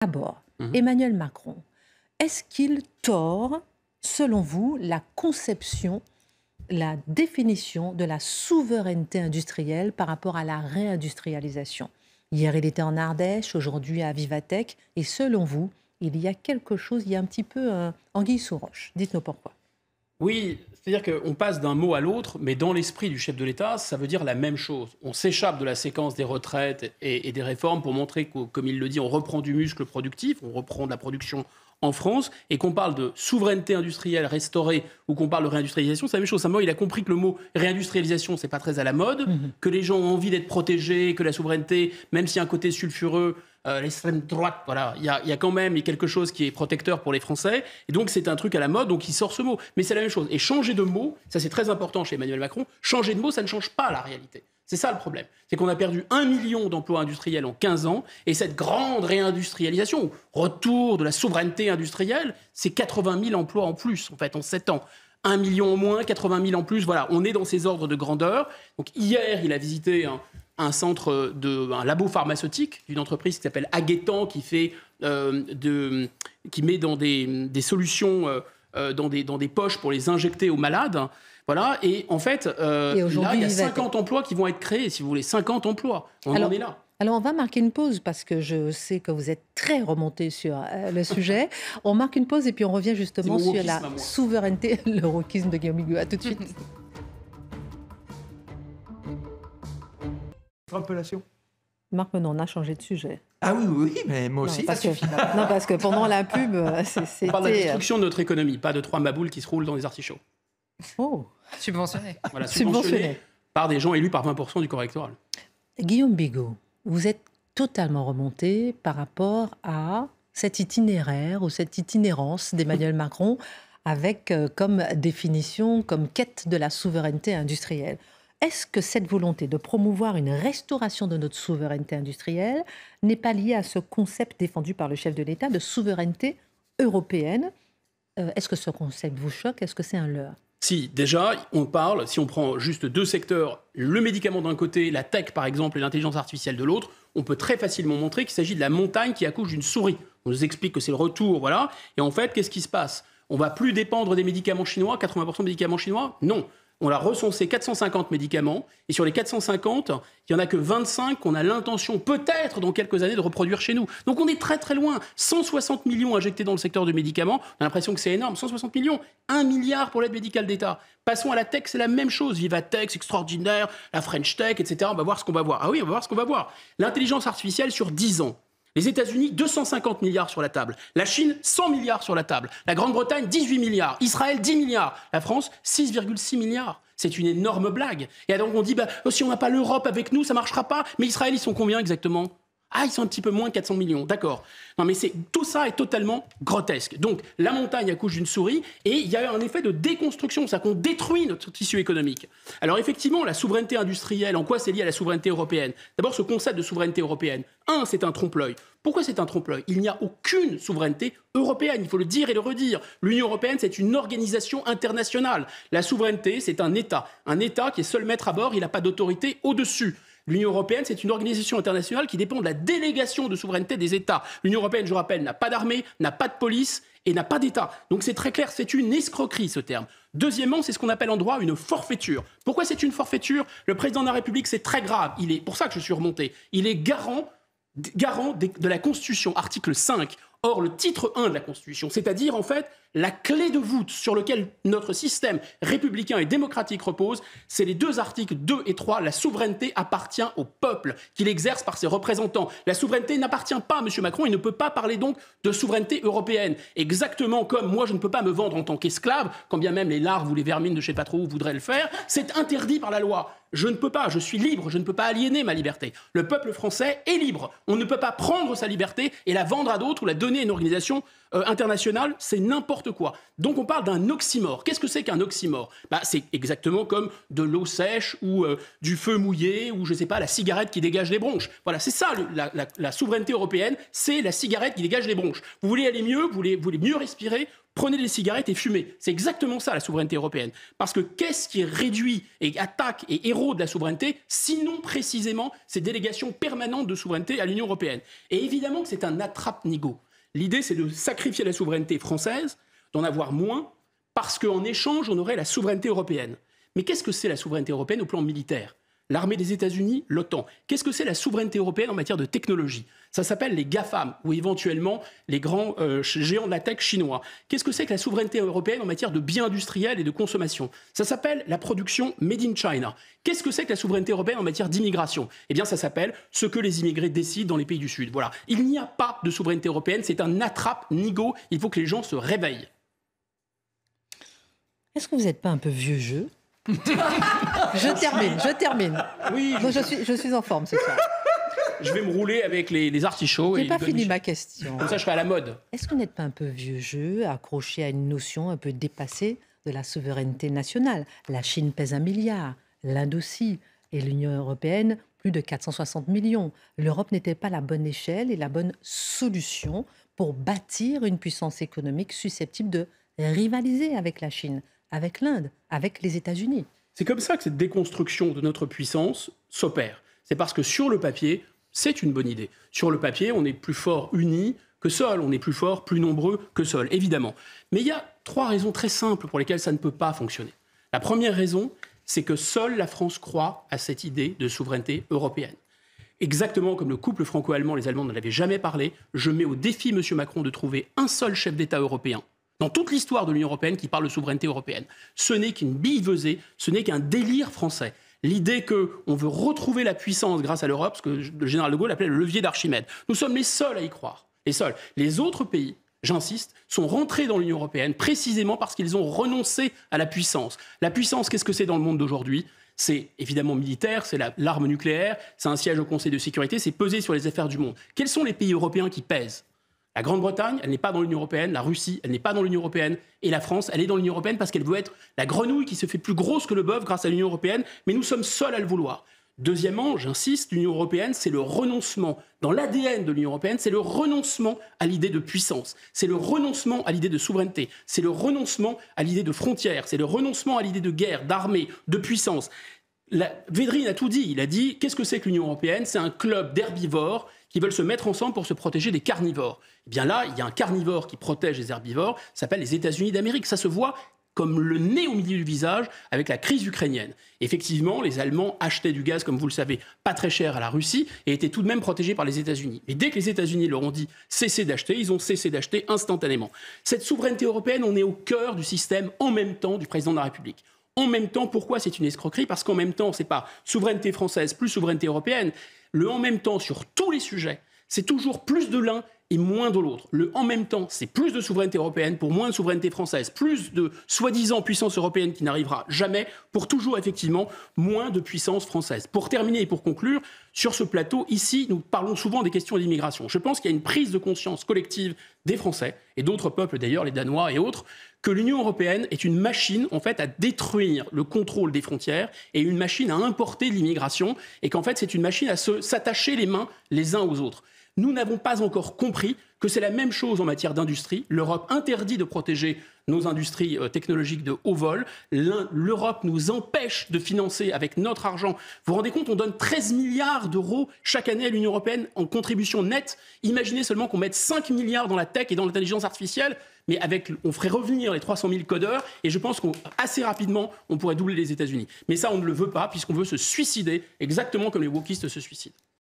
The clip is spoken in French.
D'abord, Emmanuel Macron, est-ce qu'il tord, selon vous, la conception, la définition de la souveraineté industrielle par rapport à la réindustrialisation? Hier, il était en Ardèche, aujourd'hui à Vivatech. Et selon vous, il y a quelque chose, il y a un petit peu anguille sous roche. Dites-nous pourquoi. Oui, c'est-à-dire qu'on passe d'un mot à l'autre, mais dans l'esprit du chef de l'État, ça veut dire la même chose. On s'échappe de la séquence des retraites et des réformes pour montrer que, comme il le dit, on reprend du muscle productif, on reprend de la production en France, et qu'on parle de souveraineté industrielle restaurée ou qu'on parle de réindustrialisation, c'est la même chose. Simplement, il a compris que le mot réindustrialisation, c'est pas très à la mode, que les gens ont envie d'être protégés, que la souveraineté, même s'il y a un côté sulfureux, l'extrême droite, voilà, il y a quand même quelque chose qui est protecteur pour les Français, et donc c'est un truc à la mode, donc il sort ce mot. Mais c'est la même chose. Et changer de mot, ça c'est très important chez Emmanuel Macron, changer de mot, ça ne change pas la réalité. C'est ça le problème. C'est qu'on a perdu 1 million d'emplois industriels en 15 ans, et cette grande réindustrialisation, retour de la souveraineté industrielle, c'est 80 000 emplois en plus, en fait, en 7 ans. 1 million en moins, 80 000 en plus, voilà, on est dans ces ordres de grandeur. Donc hier, il a visité un centre, un labo pharmaceutique d'une entreprise qui s'appelle Aguetan, qui met dans des solutions, dans des poches pour les injecter aux malades. Voilà, et en fait, là, il y a 50 emplois qui vont être créés, si vous voulez, 50 emplois. On en est là. Alors, on va marquer une pause parce que je sais que vous êtes très remonté sur le sujet. On marque une pause et puis on revient justement sur la souveraineté, le wokisme de Guillaume Bigot. À tout de suite. Rappellation. Marc Menon, on a changé de sujet. Ah oui, mais moi aussi, ça suffit. Non, parce que pendant la pub, c'était... On parle de la destruction de notre économie, pas de 3 maboules qui se roulent dans les artichauts. Oh. Subventionné. Voilà, subventionné par des gens élus par 20% du corps électoral. Guillaume Bigot, vous êtes totalement remonté par rapport à cet itinéraire ou cette itinérance d'Emmanuel Macron avec comme définition, comme quête de la souveraineté industrielle. Est-ce que cette volonté de promouvoir une restauration de notre souveraineté industrielle n'est pas liée à ce concept défendu par le chef de l'État de souveraineté européenne? Est-ce que ce concept vous choque? Est-ce que c'est un leurre? Si, déjà, si on prend juste 2 secteurs, le médicament d'un côté, la tech par exemple, et l'intelligence artificielle de l'autre, on peut très facilement montrer qu'il s'agit de la montagne qui accouche d'une souris. On nous explique que c'est le retour, voilà. Et en fait, qu'est-ce qui se passe? On va plus dépendre des médicaments chinois, 80% de médicaments chinois? Non. On a recensé 450 médicaments, et sur les 450, il n'y en a que 25 qu'on a l'intention, peut-être dans quelques années, de reproduire chez nous. Donc on est très très loin. 160 millions injectés dans le secteur du médicament, on a l'impression que c'est énorme. 160 millions, 1 milliard pour l'aide médicale d'État. Passons à la tech, c'est la même chose. Vivatech, c'est extraordinaire, la French Tech, etc. On va voir ce qu'on va voir. Ah oui, on va voir ce qu'on va voir. L'intelligence artificielle sur 10 ans. Les États-Unis, 250 milliards sur la table. La Chine, 100 milliards sur la table. La Grande-Bretagne, 18 milliards. Israël, 10 milliards. La France, 6,6 milliards. C'est une énorme blague. Et donc on dit, si on n'a pas l'Europe avec nous, ça ne marchera pas. Mais Israël, ils sont combien exactement? Ah, ils sont un petit peu moins de 400 millions, d'accord. Non, mais tout ça est totalement grotesque. Donc, la montagne accouche d'une souris, et il y a un effet de déconstruction, c'est-à-dire qu'on détruit notre tissu économique. Alors, effectivement, la souveraineté industrielle, en quoi c'est lié à la souveraineté européenne? D'abord, ce concept de souveraineté européenne. C'est un trompe-l'œil. Pourquoi c'est un trompe-l'œil? Il n'y a aucune souveraineté européenne, il faut le dire et le redire. L'Union européenne, c'est une organisation internationale. La souveraineté, c'est un État. Un État qui est seul maître à bord, il n'a pas d'autorité au-dessus. L'Union européenne, c'est une organisation internationale qui dépend de la délégation de souveraineté des États. L'Union européenne, je rappelle, n'a pas d'armée, n'a pas de police et n'a pas d'État. Donc c'est très clair, c'est une escroquerie ce terme. Deuxièmement, c'est ce qu'on appelle en droit une forfaiture. Pourquoi c'est une forfaiture? Le président de la République, c'est très grave. Pour ça que je suis remonté. Il est garant de la Constitution, article 5. Or, le titre 1 de la Constitution, c'est-à-dire en fait la clé de voûte sur laquelle notre système républicain et démocratique repose, c'est les 2 articles 2 et 3. La souveraineté appartient au peuple, qu'il exerce par ses représentants. La souveraineté n'appartient pas à M. Macron, il ne peut pas parler donc de souveraineté européenne. Exactement comme moi, je ne peux pas me vendre en tant qu'esclave, quand bien même les larves ou les vermines de je ne sais pas trop où voudraient le faire, c'est interdit par la loi. Je ne peux pas, je suis libre, je ne peux pas aliéner ma liberté. Le peuple français est libre. On ne peut pas prendre sa liberté et la vendre à d'autres ou la donner à une organisation internationale, c'est n'importe quoi. Donc on parle d'un oxymore. Qu'est-ce que c'est qu'un oxymore? C'est exactement comme de l'eau sèche ou du feu mouillé ou je sais pas, la cigarette qui dégage les bronches. Voilà, c'est ça la souveraineté européenne, c'est la cigarette qui dégage les bronches. Vous voulez aller mieux, vous voulez mieux respirer, Prenez des cigarettes et fumez. C'est exactement ça la souveraineté européenne. Parce que qu'est-ce qui réduit et attaque et érode la souveraineté, sinon précisément ces délégations permanentes de souveraineté à l'Union européenne. Et évidemment que c'est un attrape-nigo. L'idée, c'est de sacrifier la souveraineté française, d'en avoir moins, parce qu'en échange, on aurait la souveraineté européenne. Mais qu'est-ce que c'est la souveraineté européenne au plan militaire ? L'armée des États-Unis, l'OTAN. Qu'est-ce que c'est la souveraineté européenne en matière de technologie ? Ça s'appelle les GAFAM, ou éventuellement les grands géants de la tech chinois. Qu'est-ce que c'est que la souveraineté européenne en matière de biens industriels et de consommation ? Ça s'appelle la production Made in China. Qu'est-ce que c'est que la souveraineté européenne en matière d'immigration ? Eh bien, ça s'appelle ce que les immigrés décident dans les pays du Sud. Voilà. Il n'y a pas de souveraineté européenne, c'est un attrape-nigo. Il faut que les gens se réveillent. Est-ce que vous n'êtes pas un peu vieux jeu ? Je termine. Oui, bon, je suis en forme ce soir. Je vais me rouler avec les artichauts. Je n'ai pas fini ma question. Comme ça, je serai à la mode. Est-ce que vous n'êtes pas un peu vieux jeu, accroché à une notion un peu dépassée de la souveraineté nationale ? La Chine pèse 1 milliard, l'Inde aussi, et l'Union européenne, plus de 460 millions. L'Europe n'était pas la bonne échelle et la bonne solution pour bâtir une puissance économique susceptible de rivaliser avec la Chine, avec l'Inde, avec les États-Unis. C'est comme ça que cette déconstruction de notre puissance s'opère. C'est parce que sur le papier, c'est une bonne idée. Sur le papier, on est plus fort unis que seul, on est plus fort, plus nombreux que seul, évidemment. Mais il y a 3 raisons très simples pour lesquelles ça ne peut pas fonctionner. La première raison, c'est que seule la France croit à cette idée de souveraineté européenne. Exactement comme le couple franco-allemand, les Allemands n'en avaient jamais parlé, je mets au défi M. Macron de trouver un seul chef d'État européen dans toute l'histoire de l'Union européenne qui parle de souveraineté européenne. Ce n'est qu'une billevesée, ce n'est qu'un délire français. L'idée qu'on veut retrouver la puissance grâce à l'Europe, ce que le général de Gaulle appelait le levier d'Archimède. Nous sommes les seuls à y croire. Les seuls. Les autres pays, j'insiste, sont rentrés dans l'Union européenne précisément parce qu'ils ont renoncé à la puissance. La puissance, qu'est-ce que c'est dans le monde d'aujourd'hui ? C'est évidemment militaire, c'est l'arme nucléaire, c'est un siège au Conseil de sécurité, c'est peser sur les affaires du monde. Quels sont les pays européens qui pèsent ? La Grande-Bretagne, elle n'est pas dans l'Union européenne. La Russie, elle n'est pas dans l'Union européenne. Et la France, elle est dans l'Union européenne parce qu'elle veut être la grenouille qui se fait plus grosse que le bœuf grâce à l'Union européenne. Mais nous sommes seuls à le vouloir. Deuxièmement, j'insiste, l'Union européenne, c'est le renoncement. Dans l'ADN de l'Union européenne, c'est le renoncement à l'idée de puissance. C'est le renoncement à l'idée de souveraineté. C'est le renoncement à l'idée de frontières. C'est le renoncement à l'idée de guerre, d'armée, de puissance. Védrine a tout dit. Il a dit, qu'est-ce que c'est que l'Union européenne ? C'est un club d'herbivores qui veulent se mettre ensemble pour se protéger des carnivores. Eh bien là, il y a un carnivore qui protège les herbivores, ça s'appelle les États-Unis d'Amérique. Ça se voit comme le nez au milieu du visage avec la crise ukrainienne. Effectivement, les Allemands achetaient du gaz, comme vous le savez, pas très cher à la Russie et étaient tout de même protégés par les États-Unis. Et dès que les États-Unis leur ont dit cessez d'acheter, ils ont cessé d'acheter instantanément. Cette souveraineté européenne, on est au cœur du système en même temps du président de la République. En même temps, pourquoi c'est une escroquerie ? Parce qu'en même temps, c'est pas souveraineté française plus souveraineté européenne. Le en même temps sur tous les sujets, c'est toujours plus de l'un et moins de l'autre. Le en même temps, c'est plus de souveraineté européenne pour moins de souveraineté française, plus de soi-disant puissance européenne qui n'arrivera jamais, pour toujours effectivement moins de puissance française. Pour terminer et pour conclure, sur ce plateau, ici, nous parlons souvent des questions d'immigration. Je pense qu'il y a une prise de conscience collective des Français, et d'autres peuples d'ailleurs, les Danois et autres, que l'Union européenne est une machine en fait à détruire le contrôle des frontières et une machine à importer de l'immigration, et qu'en fait c'est une machine à s'attacher les mains les uns aux autres. Nous n'avons pas encore compris que c'est la même chose en matière d'industrie. L'Europe interdit de protéger nos industries technologiques de haut vol. L'Europe nous empêche de financer avec notre argent. Vous vous rendez compte, on donne 13 milliards d'euros chaque année à l'Union européenne en contribution nette. Imaginez seulement qu'on mette 5 milliards dans la tech et dans l'intelligence artificielle, mais on ferait revenir les 300 000 codeurs et je pense qu'assez rapidement, on pourrait doubler les États-Unis. Mais ça, on ne le veut pas puisqu'on veut se suicider exactement comme les wokistes se suicident.